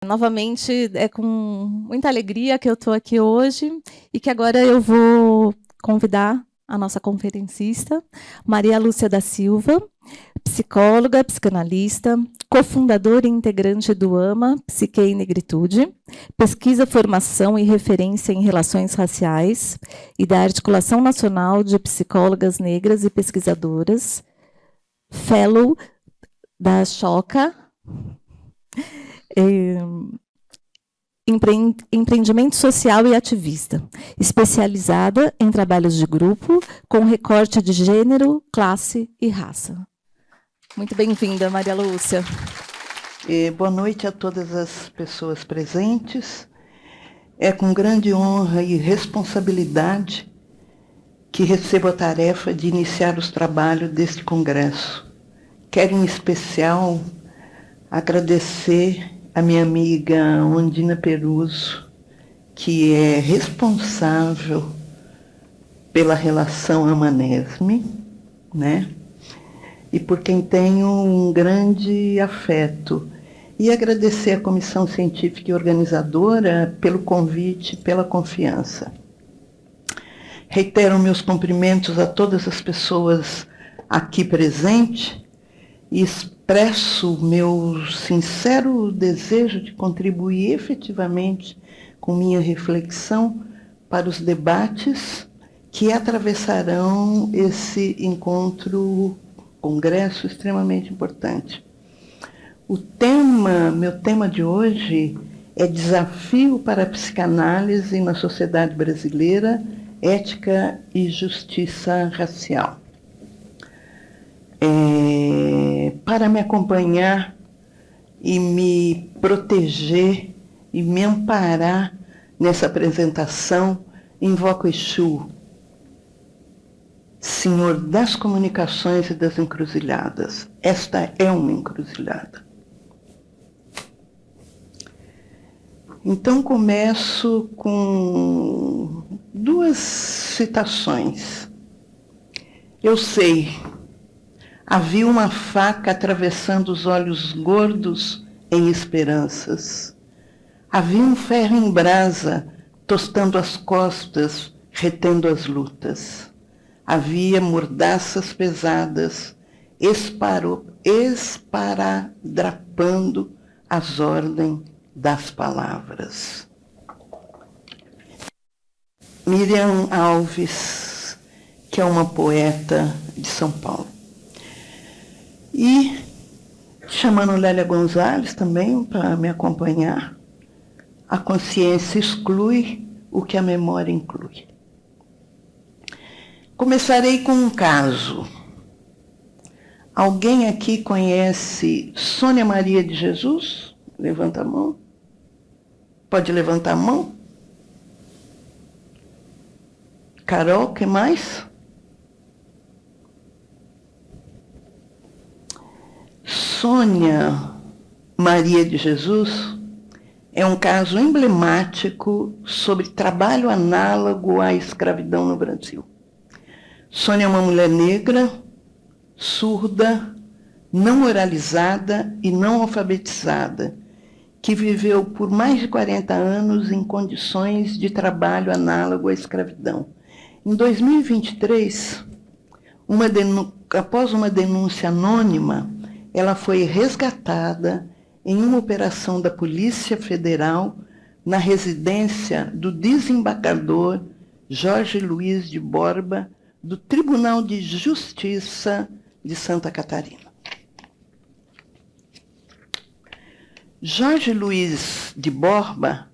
Novamente, é com muita alegria que eu estou aqui hoje e que agora eu vou convidar a nossa conferencista, Maria Lúcia da Silva, psicóloga, psicanalista, cofundadora e integrante do AMA, Psique e Negritude, pesquisa, formação e referência em relações raciais e da Articulação Nacional de Psicólogas Negras e Pesquisadoras, fellow da Choca, empreendimento social e ativista, especializada em trabalhos de grupo, com recorte de gênero, classe e raça. Muito bem-vinda, Maria Lúcia. Boa noite a todas as pessoas presentes. É com grande honra e responsabilidade que recebo a tarefa de iniciar os trabalhos deste congresso. Quero, em especial, agradecer a minha amiga Ondina Peruso, que é responsável pela relação Amanesme, né? E por quem tenho um grande afeto. E agradecer à Comissão Científica e Organizadora pelo convite, pela confiança. Reitero meus cumprimentos a todas as pessoas aqui presentes e expresso meu sincero desejo de contribuir efetivamente com minha reflexão para os debates que atravessarão esse congresso extremamente importante. Meu tema de hoje é Desafio para a Psicanálise na Sociedade Brasileira, Ética e Justiça Racial. Para me acompanhar e me proteger e me amparar nessa apresentação, invoco Exu, Senhor das comunicações e das encruzilhadas. Esta é uma encruzilhada. Então começo com duas citações. Eu sei, havia uma faca atravessando os olhos gordos em esperanças. Havia um ferro em brasa tostando as costas, retendo as lutas. Havia mordaças pesadas, esparadrapando as ordens das palavras. Miriam Alves, que é uma poeta de São Paulo. E chamando Lélia Gonzalez também para me acompanhar, a consciência exclui o que a memória inclui. Começarei com um caso. Alguém aqui conhece Sônia Maria de Jesus? Levanta a mão. Pode levantar a mão? Carol, que mais? Sônia Maria de Jesus é um caso emblemático sobre trabalho análogo à escravidão no Brasil. Sônia é uma mulher negra, surda, não oralizada e não alfabetizada, que viveu por mais de 40 anos em condições de trabalho análogo à escravidão. Em 2023, após uma denúncia anônima, ela foi resgatada em uma operação da Polícia Federal na residência do desembargador Jorge Luiz de Borba, do Tribunal de Justiça de Santa Catarina. Jorge Luiz de Borba,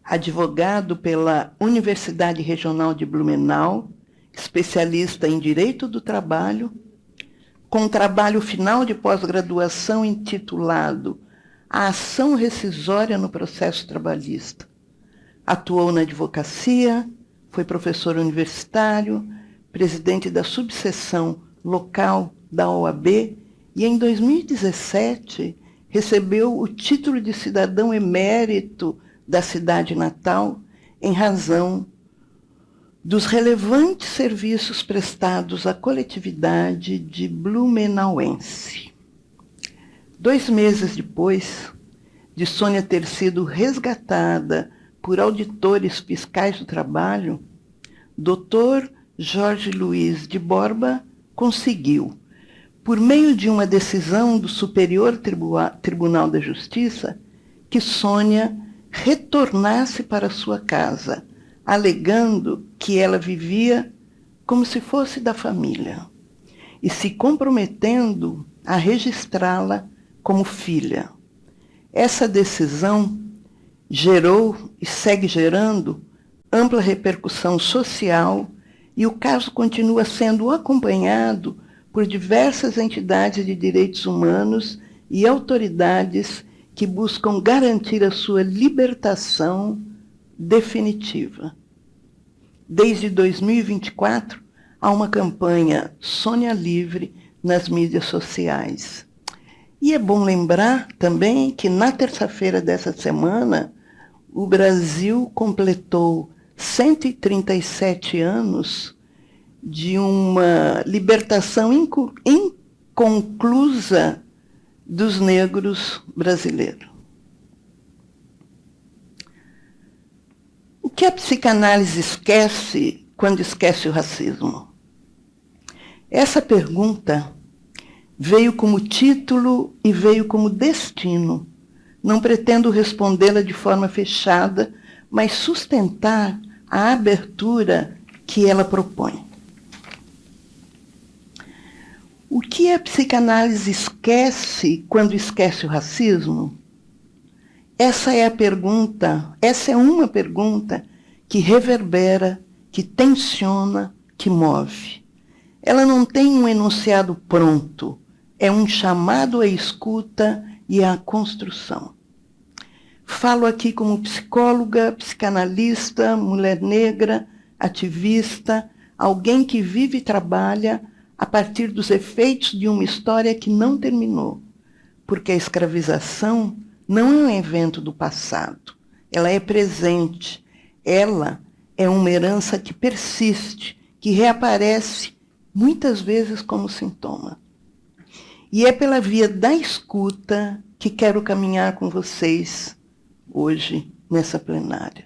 advogado pela Universidade Regional de Blumenau, especialista em Direito do Trabalho, com um trabalho final de pós-graduação intitulado A Ação Rescisória no Processo Trabalhista. Atuou na advocacia, foi professor universitário, presidente da subseção local da OAB e, em 2017, recebeu o título de cidadão emérito da cidade natal em razão dos relevantes serviços prestados à coletividade de Blumenauense. 2 meses depois, de Sônia ter sido resgatada por auditores fiscais do trabalho, Dr. Jorge Luiz de Borba conseguiu, por meio de uma decisão do Superior Tribunal da Justiça, que Sônia retornasse para sua casa, alegando que ela vivia como se fosse da família e se comprometendo a registrá-la como filha. Essa decisão gerou e segue gerando ampla repercussão social e o caso continua sendo acompanhado por diversas entidades de direitos humanos e autoridades que buscam garantir a sua libertação definitiva. Desde 2024, há uma campanha Sônia Livre nas mídias sociais. E é bom lembrar também que na terça-feira dessa semana, o Brasil completou 137 anos de uma libertação inconclusa dos negros brasileiros. O que a psicanálise esquece quando esquece o racismo? Essa pergunta veio como título e veio como destino. Não pretendo respondê-la de forma fechada, mas sustentar a abertura que ela propõe. O que a psicanálise esquece quando esquece o racismo? Essa é uma pergunta que reverbera, que tensiona, que move. Ela não tem um enunciado pronto, é um chamado à escuta e à construção. Falo aqui como psicóloga, psicanalista, mulher negra, ativista, alguém que vive e trabalha a partir dos efeitos de uma história que não terminou, porque a escravização não é um evento do passado, ela é presente, ela é uma herança que persiste, que reaparece muitas vezes como sintoma. E é pela via da escuta que quero caminhar com vocês hoje nessa plenária.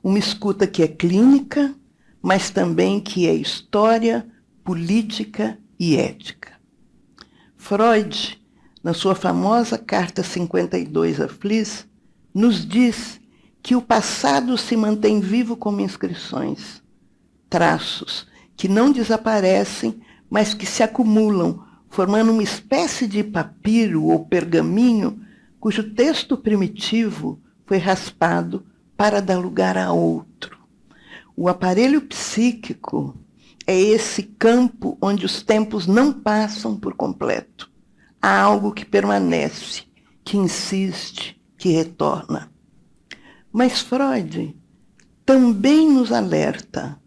Uma escuta que é clínica, mas também que é história, política e ética. Freud, na sua famosa Carta 52 a Fliss, nos diz que o passado se mantém vivo como inscrições, traços que não desaparecem, mas que se acumulam, formando uma espécie de papiro ou pergaminho cujo texto primitivo foi raspado para dar lugar a outro. O aparelho psíquico é esse campo onde os tempos não passam por completo. Há algo que permanece, que insiste, que retorna. Mas Freud também nos alerta.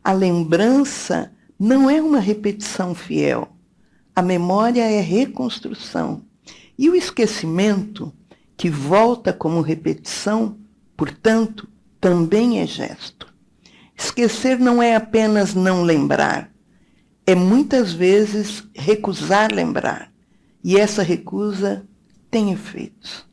A lembrança não é uma repetição fiel. A memória é reconstrução. E o esquecimento, que volta como repetição, portanto, também é gesto. Esquecer não é apenas não lembrar, é muitas vezes recusar lembrar. E essa recusa tem efeitos.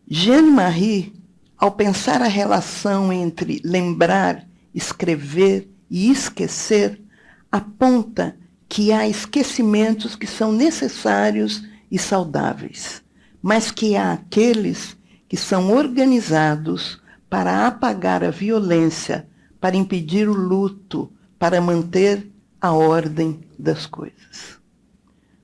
Jeanne Marie, ao pensar a relação entre lembrar, escrever e esquecer, aponta que há esquecimentos que são necessários e saudáveis, mas que há aqueles que são organizados para apagar a violência, para impedir o luto, para manter a ordem das coisas.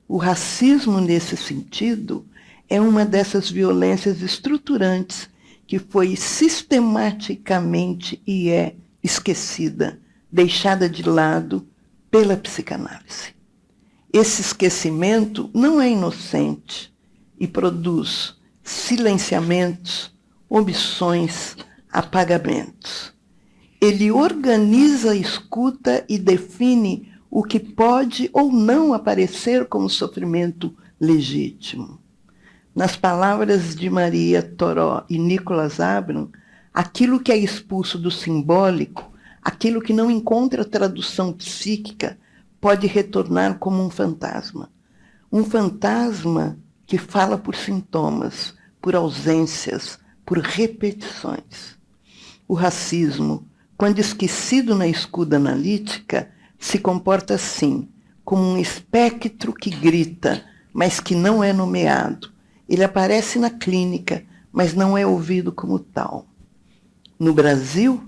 O racismo, nesse sentido, é uma dessas violências estruturantes que foi sistematicamente e é esquecida, deixada de lado pela psicanálise. Esse esquecimento não é inocente e produz silenciamentos, omissões, apagamentos. Ele organiza a escuta e define o que pode ou não aparecer como sofrimento legítimo. Nas palavras de Maria Toró e Nicholas Abram, aquilo que é expulso do simbólico, aquilo que não encontra tradução psíquica, pode retornar como um fantasma. Um fantasma que fala por sintomas, por ausências, por repetições. O racismo, quando esquecido na escuta analítica, se comporta assim, como um espectro que grita, mas que não é nomeado. Ele aparece na clínica, mas não é ouvido como tal. No Brasil,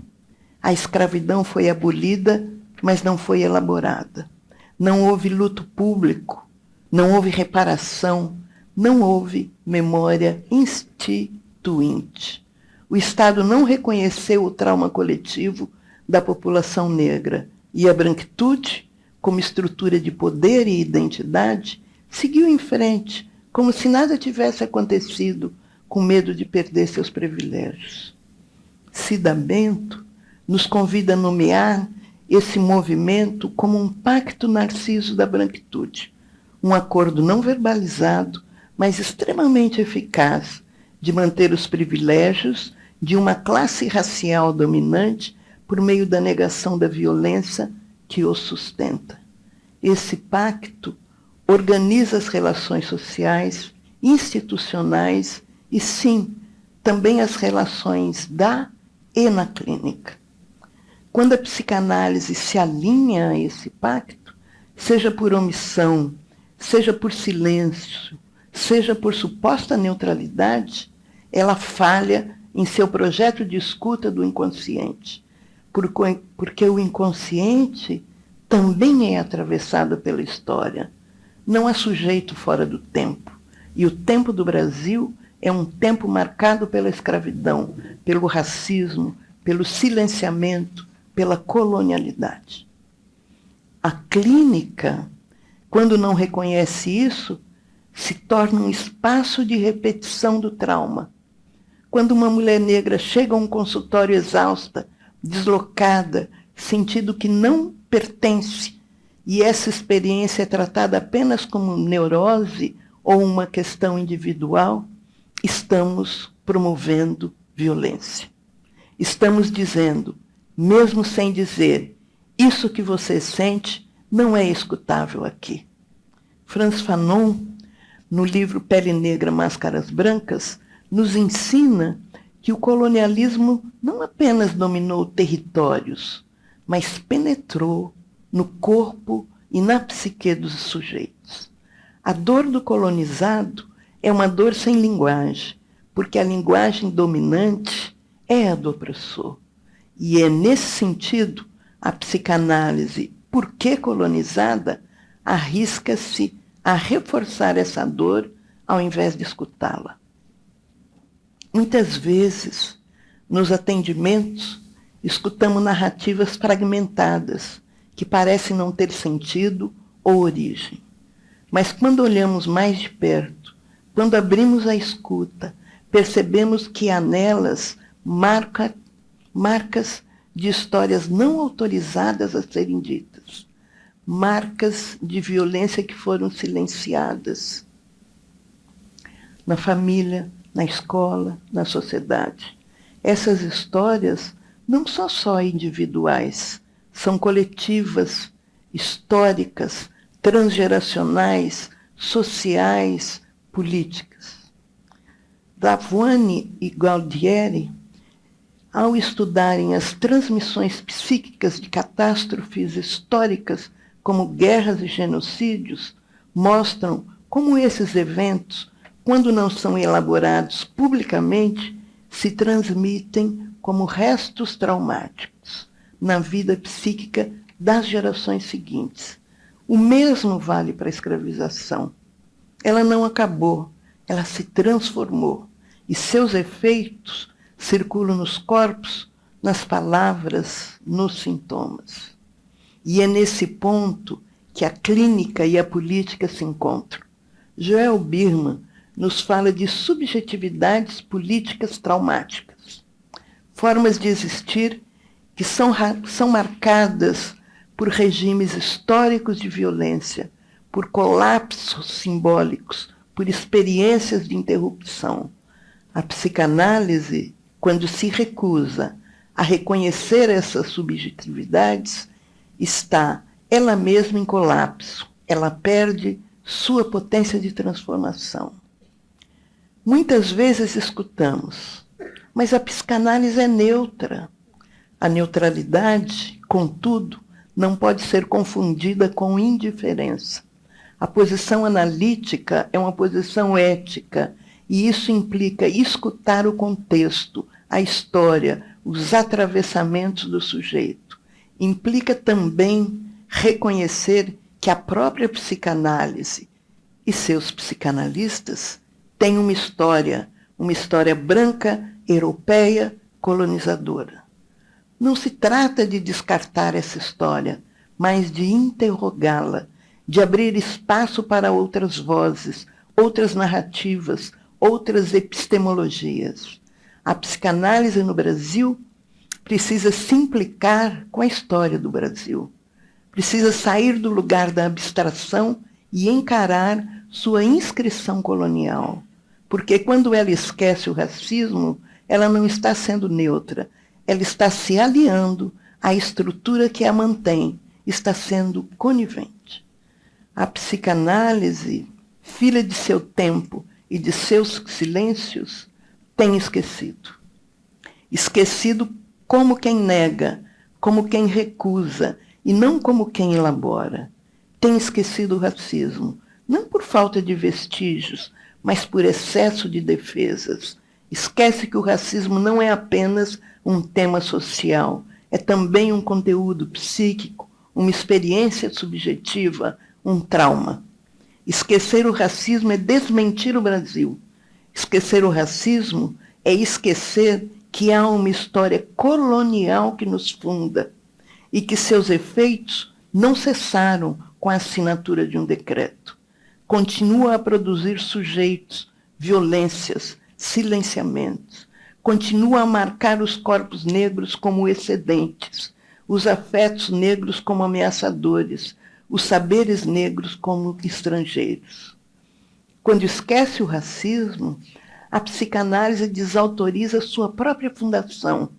a escravidão foi abolida, mas não foi elaborada. Não houve luto público, não houve reparação, não houve memória instituinte. O Estado não reconheceu o trauma coletivo da população negra e a branquitude, como estrutura de poder e identidade, seguiu em frente, como se nada tivesse acontecido, com medo de perder seus privilégios. Cida Bento nos convida a nomear esse movimento como um pacto narciso da branquitude, um acordo não verbalizado, mas extremamente eficaz de manter os privilégios de uma classe racial dominante por meio da negação da violência que os sustenta. Esse pacto organiza as relações sociais, institucionais e, sim, também as relações da e na clínica. Quando a psicanálise se alinha a esse pacto, seja por omissão, seja por silêncio, seja por suposta neutralidade, ela falha em seu projeto de escuta do inconsciente, porque o inconsciente também é atravessado pela história. Não há sujeito fora do tempo. E o tempo do Brasil é um tempo marcado pela escravidão, pelo racismo, pelo silenciamento, pela colonialidade. A clínica, quando não reconhece isso, se torna um espaço de repetição do trauma. Quando uma mulher negra chega a um consultório exausta, deslocada, sentindo que não pertence, e essa experiência é tratada apenas como neurose ou uma questão individual, estamos promovendo violência. Estamos dizendo, mesmo sem dizer, isso que você sente não é escutável aqui. Frantz Fanon, no livro Pele Negra, Máscaras Brancas, nos ensina que o colonialismo não apenas dominou territórios, mas penetrou no corpo e na psique dos sujeitos. A dor do colonizado é uma dor sem linguagem, porque a linguagem dominante é a do opressor. E é nesse sentido a psicanálise, porque colonizada, arrisca-se a reforçar essa dor ao invés de escutá-la. Muitas vezes, nos atendimentos, escutamos narrativas fragmentadas, que parecem não ter sentido ou origem. Mas quando olhamos mais de perto, quando abrimos a escuta, percebemos que há nelas marcas de histórias não autorizadas a serem ditas, marcas de violência que foram silenciadas na família, na escola, na sociedade. Essas histórias não são só individuais, são coletivas, históricas, transgeracionais, sociais, políticas. Lavoine e Gualdieri, ao estudarem as transmissões psíquicas de catástrofes históricas como guerras e genocídios, mostram como esses eventos, quando não são elaborados publicamente, se transmitem como restos traumáticos na vida psíquica das gerações seguintes. O mesmo vale para a escravização. Ela não acabou, ela se transformou, e seus efeitos circulam nos corpos, nas palavras, nos sintomas. E é nesse ponto que a clínica e a política se encontram. Joel Birman nos fala de subjetividades políticas traumáticas, formas de existir que são marcadas por regimes históricos de violência, por colapsos simbólicos, por experiências de interrupção. A psicanálise, quando se recusa a reconhecer essas subjetividades, está ela mesma em colapso, ela perde sua potência de transformação. Muitas vezes escutamos, mas a psicanálise é neutra. A neutralidade, contudo, não pode ser confundida com indiferença. A posição analítica é uma posição ética, e isso implica escutar o contexto, a história, os atravessamentos do sujeito. Implica também reconhecer que a própria psicanálise e seus psicanalistas têm uma história branca, europeia, colonizadora. Não se trata de descartar essa história, mas de interrogá-la, de abrir espaço para outras vozes, outras narrativas, outras epistemologias. A psicanálise no Brasil precisa se implicar com a história do Brasil. Precisa sair do lugar da abstração e encarar sua inscrição colonial. Porque quando ela esquece o racismo, ela não está sendo neutra, ela está se aliando à estrutura que a mantém, está sendo conivente. A psicanálise, filha de seu tempo e de seus silêncios, tem esquecido. Esquecido como quem nega, como quem recusa, e não como quem elabora. Tem esquecido o racismo, não por falta de vestígios, mas por excesso de defesas. Esquece que o racismo não é apenas um tema social, é também um conteúdo psíquico, uma experiência subjetiva, um trauma. Esquecer o racismo é desmentir o Brasil. Esquecer o racismo é esquecer que há uma história colonial que nos funda e que seus efeitos não cessaram com a assinatura de um decreto. Continua a produzir sujeitos, violências, silenciamentos. Continua a marcar os corpos negros como excedentes, os afetos negros como ameaçadores, os saberes negros como estrangeiros. Quando esquece o racismo, a psicanálise desautoriza sua própria fundação,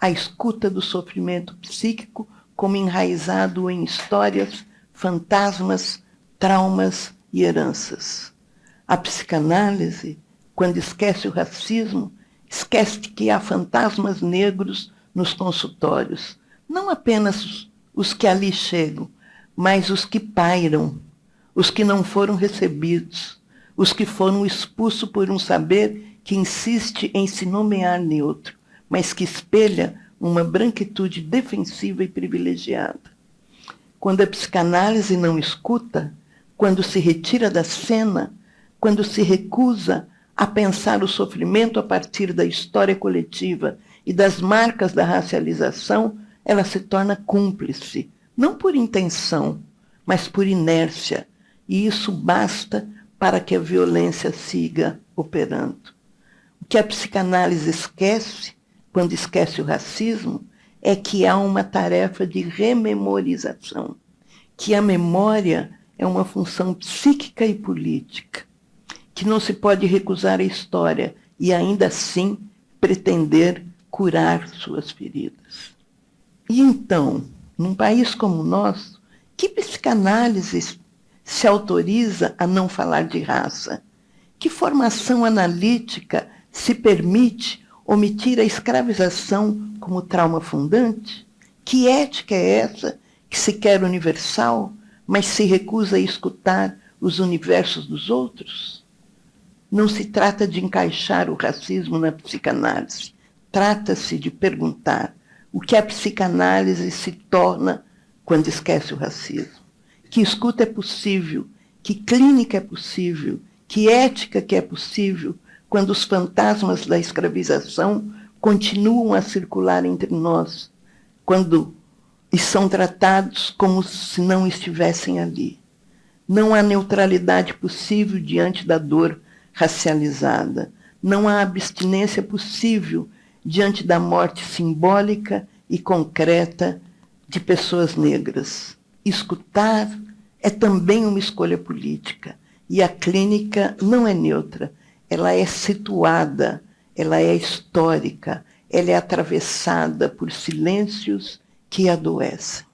a escuta do sofrimento psíquico como enraizado em histórias, fantasmas, traumas e heranças. A psicanálise, quando esquece o racismo, esquece que há fantasmas negros nos consultórios, não apenas os que ali chegam, mas os que pairam, os que não foram recebidos, os que foram expulsos por um saber que insiste em se nomear neutro, mas que espelha uma branquitude defensiva e privilegiada. Quando a psicanálise não escuta, quando se retira da cena, quando se recusa a pensar o sofrimento a partir da história coletiva e das marcas da racialização, ela se torna cúmplice, não por intenção, mas por inércia, e isso basta para que a violência siga operando. O que a psicanálise esquece, quando esquece o racismo, é que há uma tarefa de rememorização, que a memória é uma função psíquica e política, que não se pode recusar a história e ainda assim pretender curar suas feridas. E então, num país como o nosso, que psicanálise se autoriza a não falar de raça? Que formação analítica se permite omitir a escravização como trauma fundante? Que ética é essa que se quer universal, mas se recusa a escutar os universos dos outros? Não se trata de encaixar o racismo na psicanálise. Trata-se de perguntar o que a psicanálise se torna quando esquece o racismo. Que escuta é possível, que clínica é possível, que ética que é possível quando os fantasmas da escravização continuam a circular entre nós, quando são tratados como se não estivessem ali. Não há neutralidade possível diante da dor racializada. Não há abstinência possível diante da morte simbólica e concreta de pessoas negras. Escutar é também uma escolha política. E a clínica não é neutra. Ela é situada, ela é histórica, ela é atravessada por silêncios que adoecem.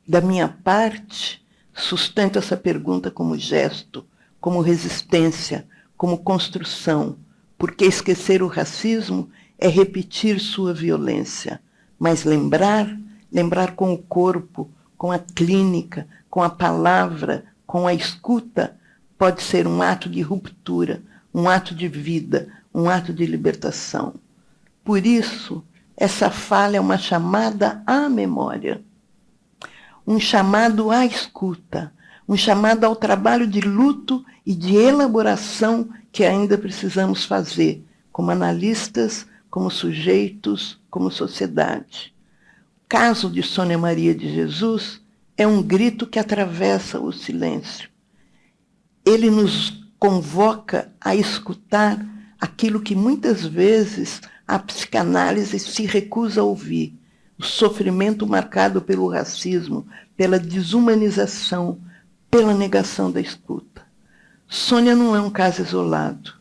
Da minha parte, sustento essa pergunta como gesto, como resistência, como construção, porque esquecer o racismo é repetir sua violência, mas lembrar com o corpo, com a clínica, com a palavra, com a escuta, pode ser um ato de ruptura, um ato de vida, um ato de libertação. Por isso, essa fala é uma chamada à memória, um chamado à escuta, um chamado ao trabalho de luto e de elaboração que ainda precisamos fazer, como analistas, como sujeitos, como sociedade. O caso de Sônia Maria de Jesus é um grito que atravessa o silêncio. Ele nos convoca a escutar aquilo que muitas vezes a psicanálise se recusa a ouvir. O sofrimento marcado pelo racismo, pela desumanização, pela negação da escuta. Sônia não é um caso isolado.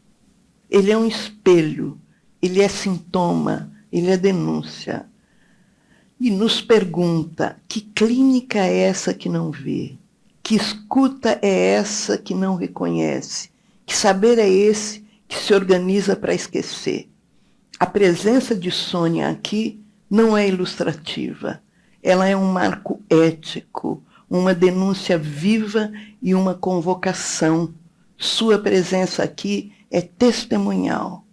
Ele é um espelho, ele é sintoma, ele é denúncia. E nos pergunta, que clínica é essa que não vê? Que escuta é essa que não reconhece? Que saber é esse que se organiza para esquecer? A presença de Sônia aqui não é ilustrativa. Ela é um marco ético, uma denúncia viva e uma convocação. Sua presença aqui é testemunhal.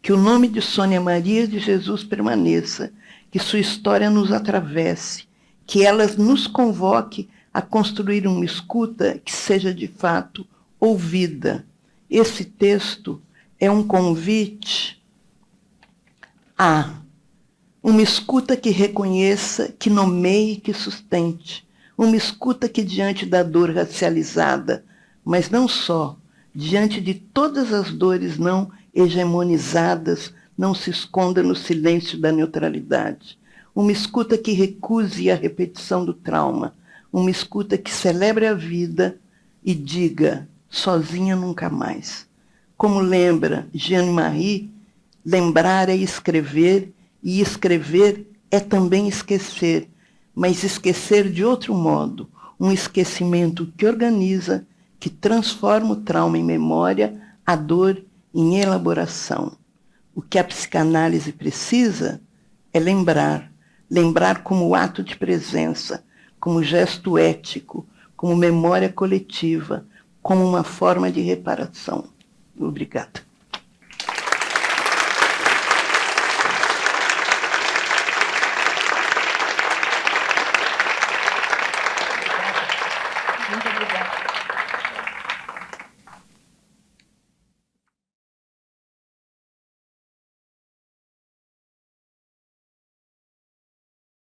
Que o nome de Sônia Maria de Jesus permaneça, que sua história nos atravesse, que ela nos convoque a construir uma escuta que seja de fato ouvida. Esse texto é um convite a uma escuta que reconheça, que nomeie, que sustente. Uma escuta que, diante da dor racializada, mas não só, diante de todas as dores não hegemonizadas, não se esconda no silêncio da neutralidade. Uma escuta que recuse a repetição do trauma. Uma escuta que celebre a vida e diga, sozinha nunca mais. Como lembra Jeanne Marie, lembrar é escrever, e escrever é também esquecer, mas esquecer de outro modo, um esquecimento que organiza, que transforma o trauma em memória, a dor em elaboração. O que a psicanálise precisa é lembrar, lembrar como ato de presença, como gesto ético, como memória coletiva, como uma forma de reparação. Obrigada. Muito obrigada.